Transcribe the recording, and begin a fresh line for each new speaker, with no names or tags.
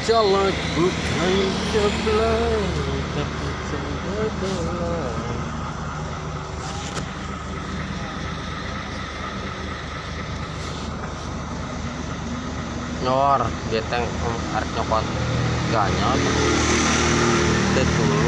Calak bukan sebelah, tapi sebelah. Nyor, dia teng arek nyokot ganyot. Betul.